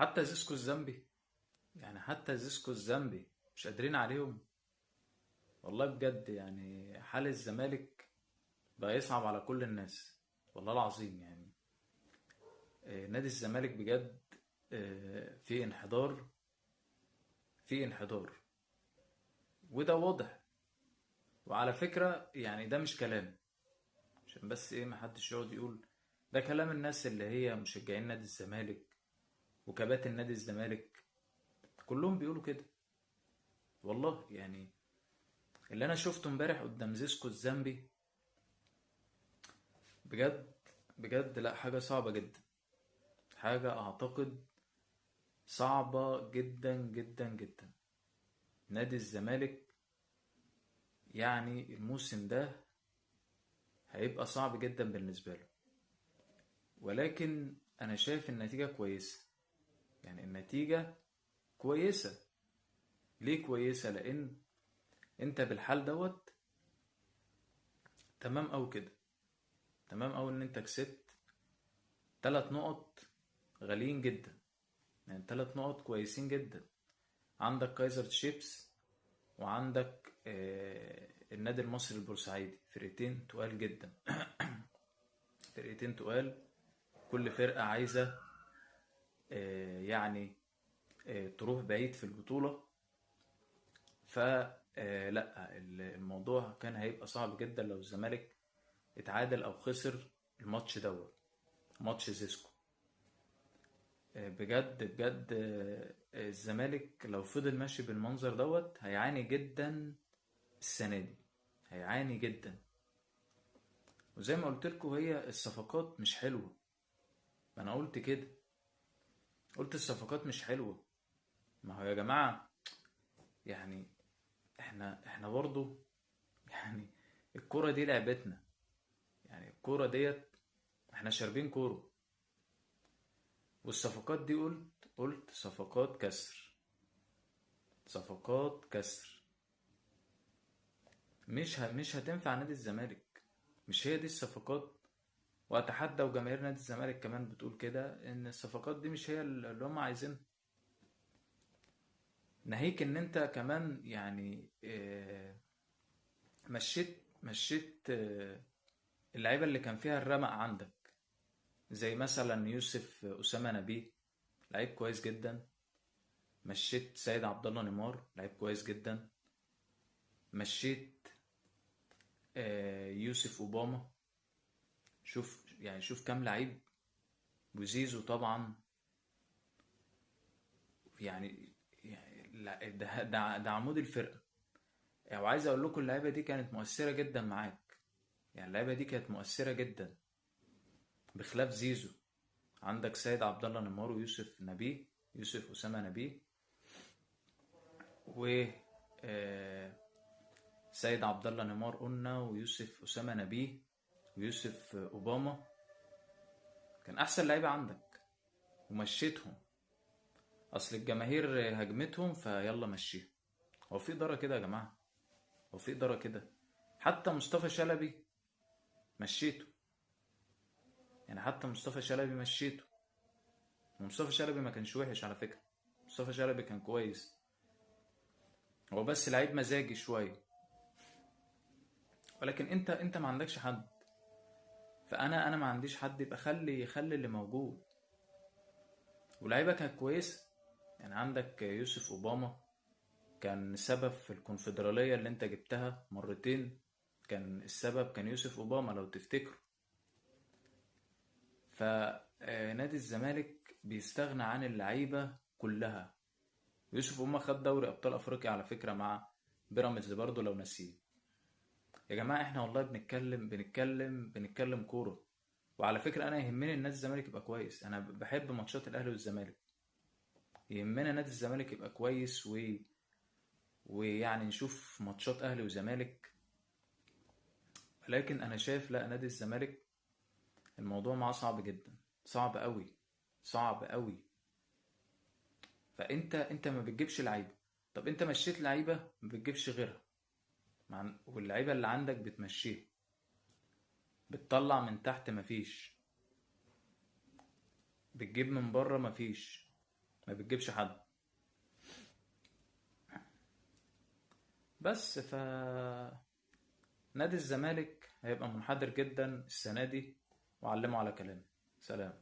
حتى زيسكو الزامبي، يعني حتى زيسكو الزامبي مش قادرين عليهم. والله بجد يعني حال الزمالك بقى يصعب على كل الناس، والله العظيم يعني. نادي الزمالك بجد في انحدار، في انحدار، وده واضح. وعلى فكرة يعني ده مش كلام، عشان بس ايه محدش يقعد يقول ده كلام الناس اللي هي مشجعين نادي الزمالك وكباتن نادي الزمالك، كلهم بيقولوا كده. والله يعني اللي انا شفته امبارح قدام زيسكو الزامبي بجد، بجد لا حاجة صعبة جدا، حاجة اعتقد صعبة جدا جدا جدا. نادي الزمالك يعني الموسم ده هيبقى صعب جدا بالنسبة له، ولكن انا شايف النتيجة كويسة. يعني النتيجة كويسة. ليه كويسة؟ لان انت بالحال دوت تمام اوي كده، تمام اوي ان انت كسبت 3 نقط غاليين جدا، يعني 3 نقط كويسين جدا. عندك كايزر تشيبس، وعندك النادي المصري البورسعيدي، فرقتين تقال جدا. فرقتين تقال، كل فرقة عايزة يعني تروح بعيد في البطولة. ف لا الموضوع كان هيبقى صعب جدا لو الزمالك اتعادل او خسر الماتش دوت، ماتش زيسكو. بجد بجد الزمالك لو فضل ماشي بالمنظر دوت هيعاني جدا السنة دي، هيعاني جدا. وزي ما قلت لكم هي الصفقات مش حلوة، ما انا قلت كده، قلت الصفقات مش حلوة. ما هو يا جماعة يعني احنا برضو يعني الكرة دي لعبتنا، يعني الكرة ديت احنا شاربين كورة. والصفقات دي قلت صفقات كسر، صفقات كسر. مش هتنفع نادي الزمالك، مش هي دي الصفقات. واتحدى وجماهير نادي الزمالك كمان بتقول كده ان الصفقات دي مش هي اللي هم عايزينها. ناهيك ان انت كمان يعني مشيت اللعيبه اللي كان فيها الرمق عندك، زي مثلا يوسف اسامه نبيه، لعيب كويس جدا. مشيت سيد عبد الله نيمار، لعيب كويس جدا. مشيت يوسف اوباما. شوف يعني شوف كام لعيب. وزيزو طبعا، يعني ده عمود الفرقه. يعني وعايز اقول لكم اللعيبه دي كانت مؤثره جدا معاك، يعني اللعيبه دي كانت مؤثره جدا بخلاف زيزو. عندك سيد عبد الله نيمار ويوسف نبيه، يوسف اسامه نبيه، و آه، سيد عبد الله نيمار قلنا، ويوسف اسامه نبيه، ويوسف اوباما. كان احسن لعيبه عندك ومشيتهم. اصل الجماهير هجمتهم فيلا مشيهم. هو في اداره كده يا جماعه؟ هو في اداره كده؟ حتى مصطفى شلبي مشيته، يعني حتى مصطفى شلبي مشيته. ومصطفى شلبي ما كانش وحش على فكره، مصطفى شلبي كان كويس. هو بس لعيب مزاجي شويه. ولكن انت ما عندكش حد، فانا ما عنديش حد، يبقى خلي اللي موجود. ولاعيبه كانت كويسه، يعني عندك يوسف اوباما كان سبب في الكونفدراليه اللي انت جبتها مرتين. كان السبب كان يوسف اوباما لو تفتكروا. فنادي الزمالك بيستغنى عن اللعيبه كلها. يوسف اوباما خد دوري ابطال افريقيا على فكره مع بيراميدز برضه لو نسيه. يا جماعه احنا والله بنتكلم كوره. وعلى فكره انا يهمني ان نادي الزمالك يبقى كويس، انا بحب ماتشات الاهلي والزمالك. يهمنا نادي الزمالك يبقى كويس ويعني نشوف ماتشات اهلي وزمالك. ولكن انا شايف لا، نادي الزمالك الموضوع معاه صعب جدا، صعب قوي، صعب قوي. فانت ما بتجيبش لعيبه. طب انت مشيت لعيبه ما بتجيبش غيرها، واللعيبه اللي عندك بتمشيها، بتطلع من تحت مفيش، بتجيب من بره مفيش. ما بتجيبش حد. بس نادي الزمالك هيبقى منحدر جدا السنة دي، وعلموا على كلامي. سلام.